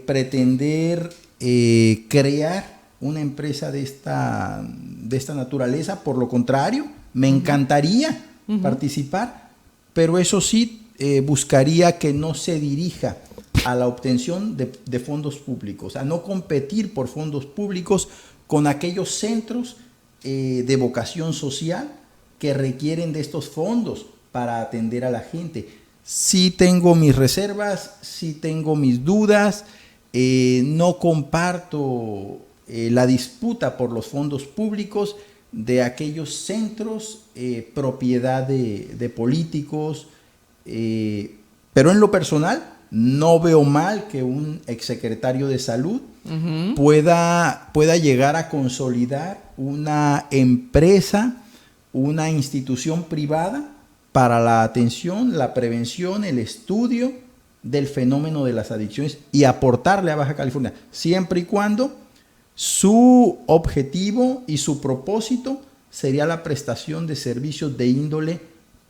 pretender crear una empresa de esta naturaleza. Por lo contrario, me encantaría participar, pero eso sí, buscaría que no se dirija a la obtención de fondos públicos, a no competir por fondos públicos con aquellos centros de vocación social que requieren de estos fondos para atender a la gente. Sí tengo mis reservas, sí tengo mis dudas, no comparto la disputa por los fondos públicos de aquellos centros propiedad de políticos, pero en lo personal no veo mal que un exsecretario de Salud pueda llegar a consolidar una empresa, una institución privada para la atención, la prevención, el estudio del fenómeno de las adicciones y aportarle a Baja California, siempre y cuando su objetivo y su propósito sería la prestación de servicios de índole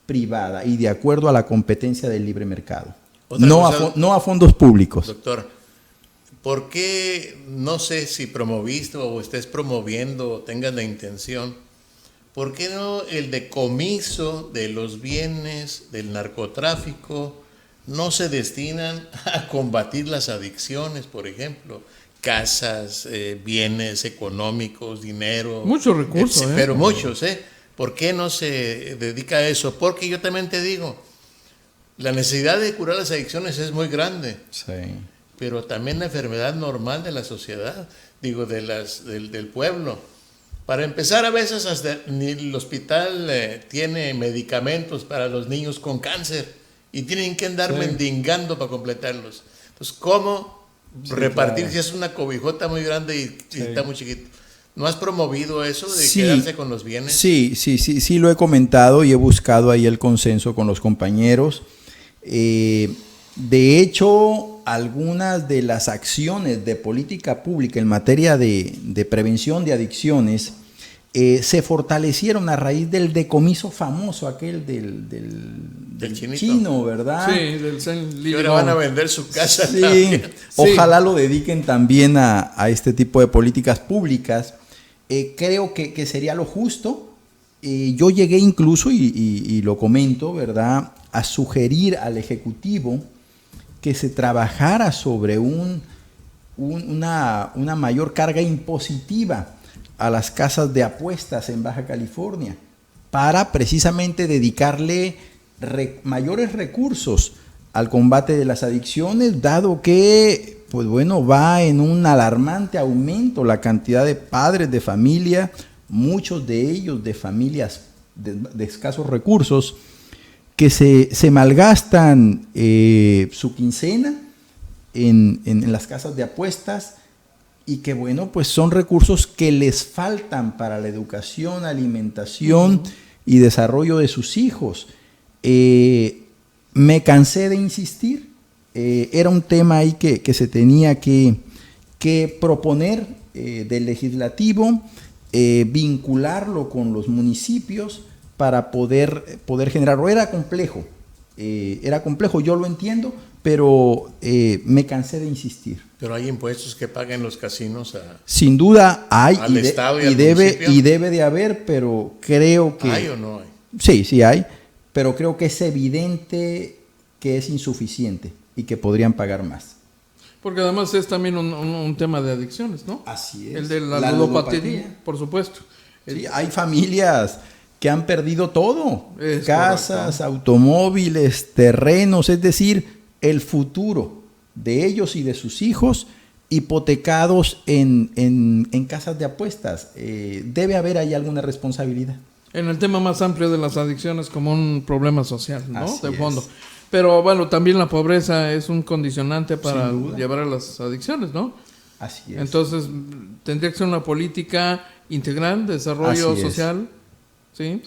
privada y de acuerdo a la competencia del libre mercado, no a fondos públicos. Doctor, ¿por qué, no sé si promoviste o estés promoviendo o tengas la intención, por qué no el decomiso de los bienes del narcotráfico no se destinan a combatir las adicciones, por ejemplo? Casas, bienes económicos, dinero. Muchos recursos, pero muchos, ¿por qué no se dedica a eso? Porque yo también te digo, La necesidad de curar las adicciones es muy grande, Sí. pero también la enfermedad normal de la sociedad, digo, del pueblo. Para empezar, a veces hasta ni el hospital tiene medicamentos para los niños con cáncer y tienen que andar mendigando para completarlos. Entonces, ¿cómo repartir si es una cobijota muy grande y está muy chiquito? ¿No has promovido eso de quedarse con los bienes? Sí, lo he comentado y he buscado ahí el consenso con los compañeros. De hecho, algunas de las acciones de política pública en materia de prevención de adicciones se fortalecieron a raíz del decomiso famoso, aquel del chino, ¿verdad? Sí, del Zen Y ahora van a vender su casa. Sí, ojalá lo dediquen también a este tipo de políticas públicas. Creo que sería lo justo. Yo llegué incluso, y lo comento, ¿verdad?, a sugerir al Ejecutivo que se trabajara sobre una mayor carga impositiva a las casas de apuestas en Baja California, para precisamente dedicarle mayores recursos al combate de las adicciones, dado que, pues bueno, va en un alarmante aumento la cantidad de padres de familia, muchos de ellos de familias de escasos recursos, que se malgastan su quincena en las casas de apuestas, y que bueno, pues son recursos que les faltan para la educación, alimentación y desarrollo de sus hijos. Me cansé de insistir, era un tema ahí que se tenía que proponer del legislativo, vincularlo con los municipios para poder generarlo. Era complejo, yo lo entiendo, pero me cansé de insistir. Pero hay impuestos que paguen los casinos sin duda hay, al Estado y debe de haber, pero creo que... ¿Hay o no hay? Sí hay, pero creo que es evidente que es insuficiente y que podrían pagar más. Porque además es también un tema de adicciones, ¿no? Así es. El de la ludopatía, por supuesto. Sí, hay familias que han perdido todo, casas, correcto, automóviles, terrenos, es decir, el futuro de ellos y de sus hijos hipotecados en casas de apuestas. Debe haber ahí alguna responsabilidad. En el tema más amplio de las adicciones como un problema social, ¿no? Así de fondo. es. Pero bueno, también la pobreza es un condicionante para llevar a las adicciones, ¿no? Así es. Entonces, tendría que ser una política integral de desarrollo social, ¿sí?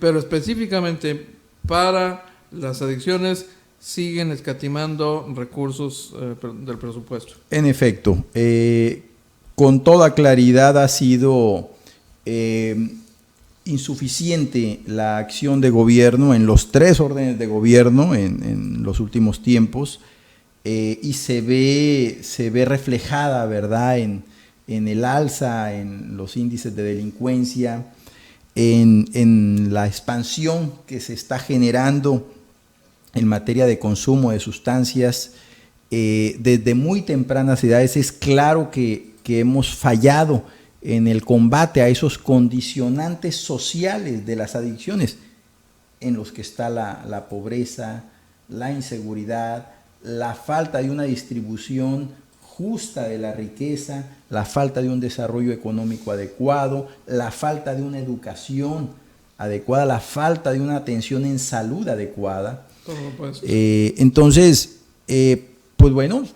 Pero específicamente para las adicciones siguen escatimando recursos del presupuesto. En efecto, con toda claridad ha sido insuficiente la acción de gobierno en los 3 órdenes de gobierno en los últimos tiempos, y se ve reflejada, ¿verdad?, en el alza en los índices de delincuencia, en la expansión que se está generando en materia de consumo de sustancias. Desde muy tempranas edades es claro que hemos fallado en el combate a esos condicionantes sociales de las adicciones, en los que está la pobreza, la inseguridad, la falta de una distribución justa de la riqueza, la falta de un desarrollo económico adecuado, la falta de una educación adecuada, la falta de una atención en salud adecuada. Entonces, pues bueno,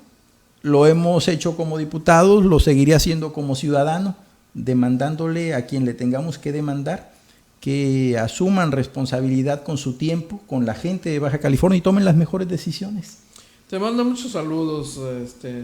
lo hemos hecho como diputados, lo seguiré haciendo como ciudadano, demandándole a quien le tengamos que demandar que asuman responsabilidad con su tiempo, con la gente de Baja California, y tomen las mejores decisiones. Te mando muchos saludos,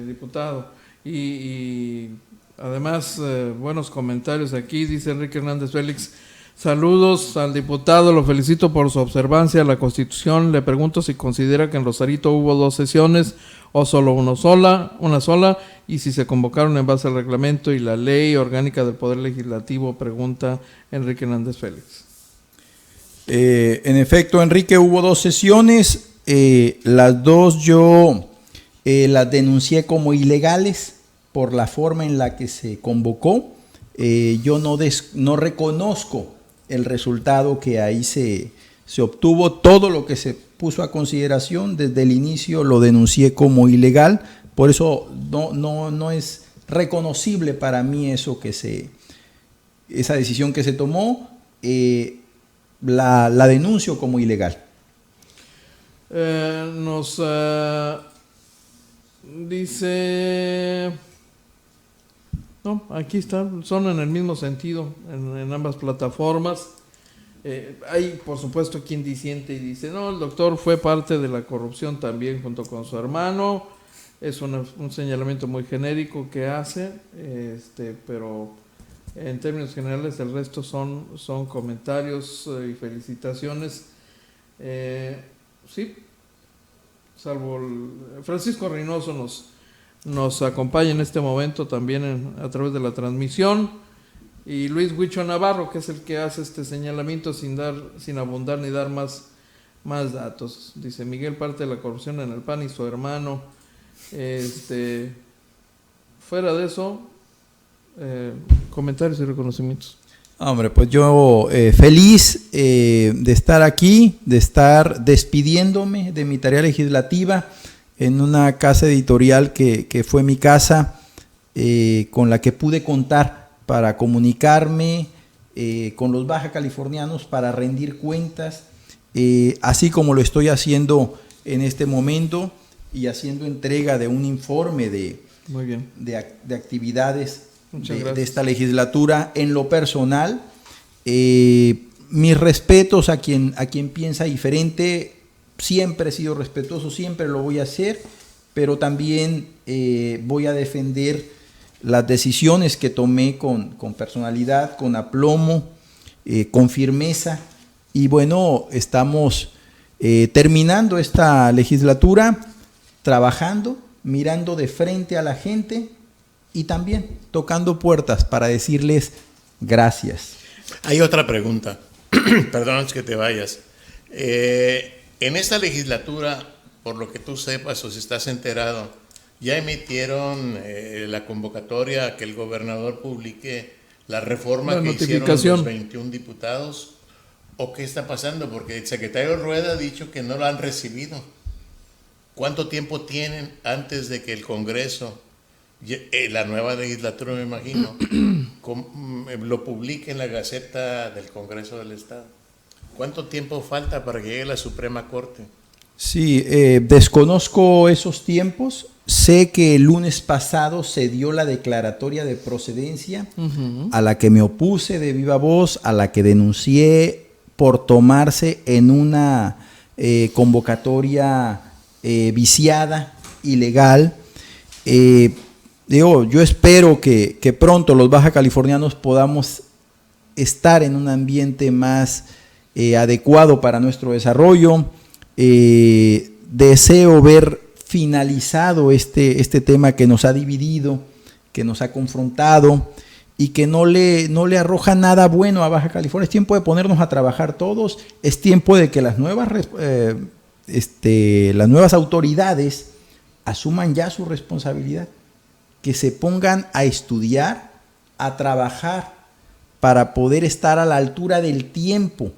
diputado, y además buenos comentarios aquí, dice Enrique Hernández Félix. Saludos al diputado, lo felicito por su observancia a la Constitución. Le pregunto si considera que en Rosarito hubo 2 sesiones o solo una sola, y si se convocaron en base al reglamento y la ley orgánica del Poder Legislativo, pregunta Enrique Hernández Félix. En efecto, Enrique, hubo 2 sesiones, las 2 yo las denuncié como ilegales por la forma en la que se convocó. Yo no reconozco el resultado que ahí se se obtuvo todo lo que se puso a consideración. Desde el inicio lo denuncié como ilegal, por eso no es reconocible para mí esa decisión que se tomó, la denuncio como ilegal. Dice, no, aquí están, son en el mismo sentido, en ambas plataformas. Hay, por supuesto, quien disiente y dice, no, el doctor fue parte de la corrupción también junto con su hermano. Es un señalamiento muy genérico que hace, pero en términos generales el resto son comentarios y felicitaciones. Sí, salvo Francisco Reynoso nos acompaña en este momento también a través de la transmisión. Y Luis Huicho Navarro, que es el que hace este señalamiento sin abundar ni dar más datos. Dice Miguel, parte de la corrupción en el PAN y su hermano. Fuera de eso, comentarios y reconocimientos. Hombre, pues yo feliz de estar aquí, de estar despidiéndome de mi tarea legislativa en una casa editorial que fue mi casa, con la que pude contar para comunicarme con los baja californianos, para rendir cuentas, así como lo estoy haciendo en este momento, y haciendo entrega de un informe de actividades de esta legislatura. En lo personal, mis respetos a quien piensa diferente. Siempre he sido respetuoso, siempre lo voy a hacer, pero también voy a defender las decisiones que tomé con personalidad, con aplomo, con firmeza. Y bueno, estamos terminando esta legislatura, trabajando, mirando de frente a la gente y también tocando puertas para decirles gracias. Hay otra pregunta, perdón que te vayas. En esta legislatura, por lo que tú sepas o si estás enterado, ¿ya emitieron la convocatoria a que el gobernador publique la reforma que hicieron los 21 diputados? ¿O qué está pasando? Porque el secretario Rueda ha dicho que no lo han recibido. ¿Cuánto tiempo tienen antes de que el Congreso, la nueva legislatura me imagino, lo publique en la Gaceta del Congreso del Estado? ¿Cuánto tiempo falta para que llegue la Suprema Corte? Sí, desconozco esos tiempos. Sé que el lunes pasado se dio la declaratoria de procedencia, a la que me opuse de viva voz, a la que denuncié por tomarse en una convocatoria viciada, ilegal. Yo espero que pronto los baja californianos podamos estar en un ambiente más adecuado para nuestro desarrollo. Deseo ver finalizado este tema que nos ha dividido, que nos ha confrontado y que no le arroja nada bueno a Baja California. Es tiempo de ponernos a trabajar todos, es tiempo de que las nuevas autoridades asuman ya su responsabilidad, que se pongan a estudiar, a trabajar para poder estar a la altura del tiempo,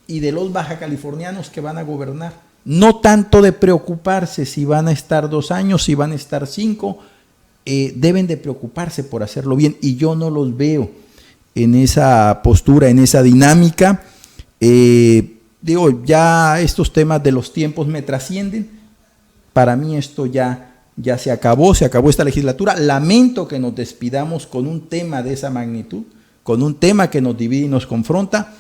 y de los baja californianos que van a gobernar. No tanto de preocuparse si van a estar 2 años, si van a estar 5, deben de preocuparse por hacerlo bien, y yo no los veo en esa postura, en esa dinámica. Ya estos temas de los tiempos me trascienden. Para mí esto ya se acabó esta legislatura. Lamento que nos despidamos con un tema de esa magnitud, con un tema que nos divide y nos confronta.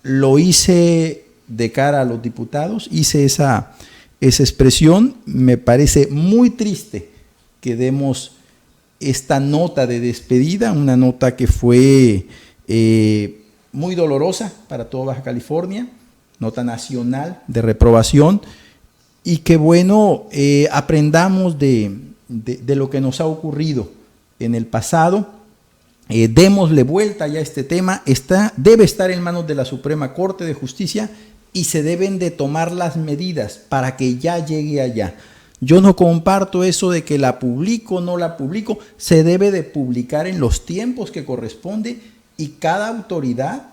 Lo hice de cara a los diputados, hice esa expresión. Me parece muy triste que demos esta nota de despedida, una nota que fue muy dolorosa para toda Baja California, nota nacional de reprobación, y que bueno, aprendamos de lo que nos ha ocurrido en el pasado. Démosle vuelta ya a este tema. Debe estar en manos de la Suprema Corte de Justicia y se deben de tomar las medidas para que ya llegue allá. Yo no comparto eso de que la publico o no la publico. Se debe de publicar en los tiempos que corresponde, y cada autoridad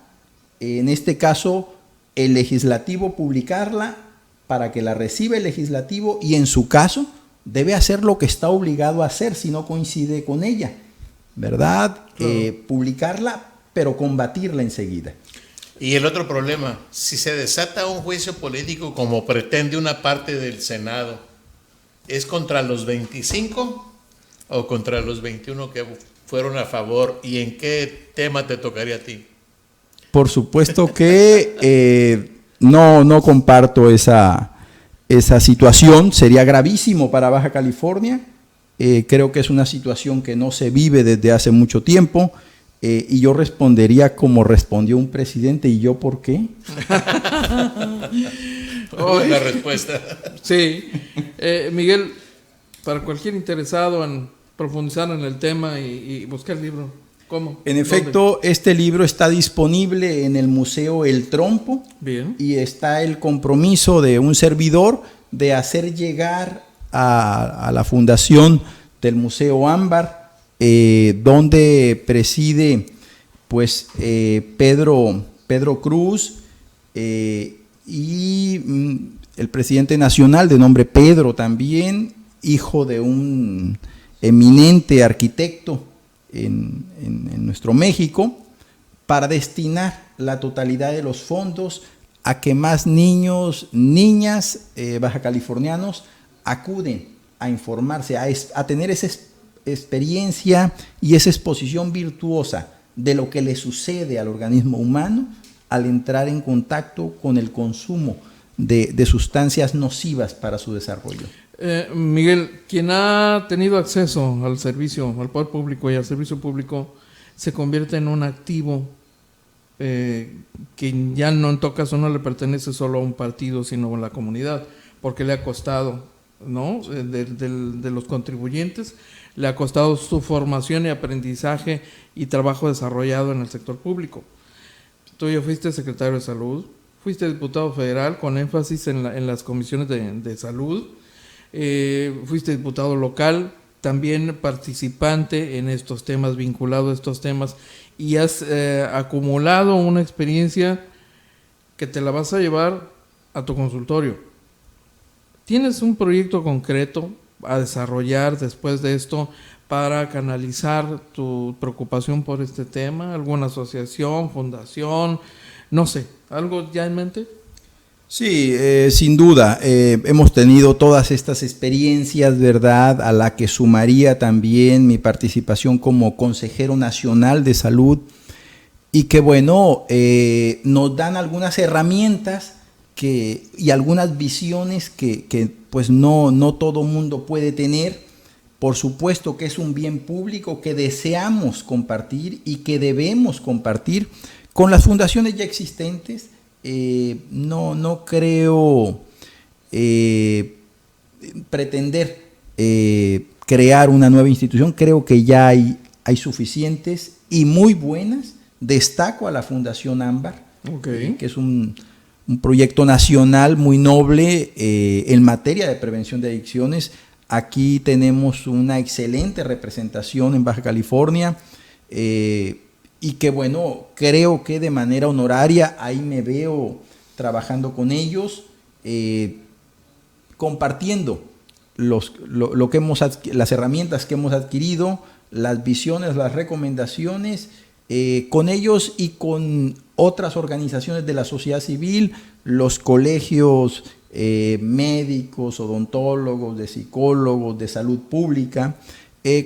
en este caso el legislativo publicarla para que la reciba el legislativo y en su caso debe hacer lo que está obligado a hacer si no coincide con ella, ¿verdad? Publicarla, pero combatirla enseguida. Y el otro problema, si se desata un juicio político como pretende una parte del Senado, ¿es contra los 25 o contra los 21 que fueron a favor? ¿Y en qué tema te tocaría a ti? Por supuesto que no comparto esa situación, sería gravísimo para Baja California, creo que es una situación que no se vive desde hace mucho tiempo, y yo respondería como respondió un presidente, ¿y yo por qué? La respuesta. Sí, Miguel, para cualquier interesado en profundizar en el tema y buscar el libro, ¿cómo? En efecto, este libro está disponible en el Museo El Trompo. Bien. Y está el compromiso de un servidor de hacer llegar a la fundación del Museo Ámbar, donde preside pues Pedro Cruz y el presidente nacional de nombre Pedro también, hijo de un eminente arquitecto en nuestro México, para destinar la totalidad de los fondos a que más niños, niñas baja californianos acuden a informarse, a tener esa experiencia y esa exposición virtuosa de lo que le sucede al organismo humano al entrar en contacto con el consumo de sustancias nocivas para su desarrollo. Miguel, quien ha tenido acceso al servicio, al poder público y al servicio público, se convierte en un activo que ya no, en todo caso, no le pertenece solo a un partido, sino a la comunidad, porque le ha costado, ¿no? De los contribuyentes, le ha costado su formación y aprendizaje y trabajo desarrollado en el sector público. Tú ya fuiste secretario de Salud, fuiste diputado federal con énfasis en las comisiones de salud, fuiste diputado local, también participante en estos temas, vinculado a estos temas, y has acumulado una experiencia que te la vas a llevar a tu consultorio. ¿Tienes un proyecto concreto a desarrollar después de esto para canalizar tu preocupación por este tema? ¿Alguna asociación, fundación, no sé, algo ya en mente? Sí, sin duda, hemos tenido todas estas experiencias, ¿verdad?, a la que sumaría también mi participación como consejero nacional de salud, y que bueno, nos dan algunas herramientas y algunas visiones que pues no todo mundo puede tener. Por supuesto que es un bien público que deseamos compartir y que debemos compartir con las fundaciones ya existentes. No creo pretender crear una nueva institución, creo que ya hay suficientes y muy buenas. Destaco a la Fundación Ámbar, que es un proyecto nacional muy noble en materia de prevención de adicciones. Aquí tenemos una excelente representación en Baja California, y que bueno, creo que de manera honoraria ahí me veo trabajando con ellos, compartiendo lo que las herramientas que hemos adquirido, las visiones, las recomendaciones, con ellos y con otras organizaciones de la sociedad civil, los colegios médicos, odontólogos, de psicólogos, de salud pública.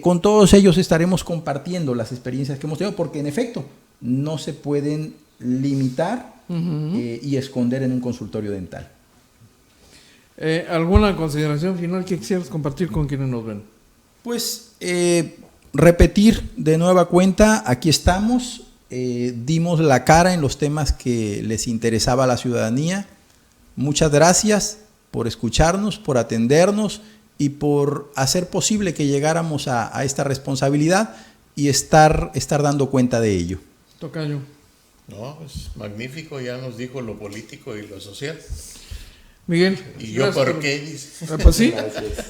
Con todos ellos estaremos compartiendo las experiencias que hemos tenido, porque en efecto no se pueden limitar y esconder en un consultorio dental. ¿Alguna consideración final que quisieras compartir con quienes nos ven? Pues repetir de nueva cuenta, aquí estamos, dimos la cara en los temas que les interesaba a la ciudadanía. Muchas gracias por escucharnos, por atendernos y por hacer posible que llegáramos a esta responsabilidad y estar dando cuenta de ello. Tocayo. No, es magnífico, ya nos dijo lo político y lo social. Miguel. ¿Y yo por qué? Dice. Pues sí. Gracias.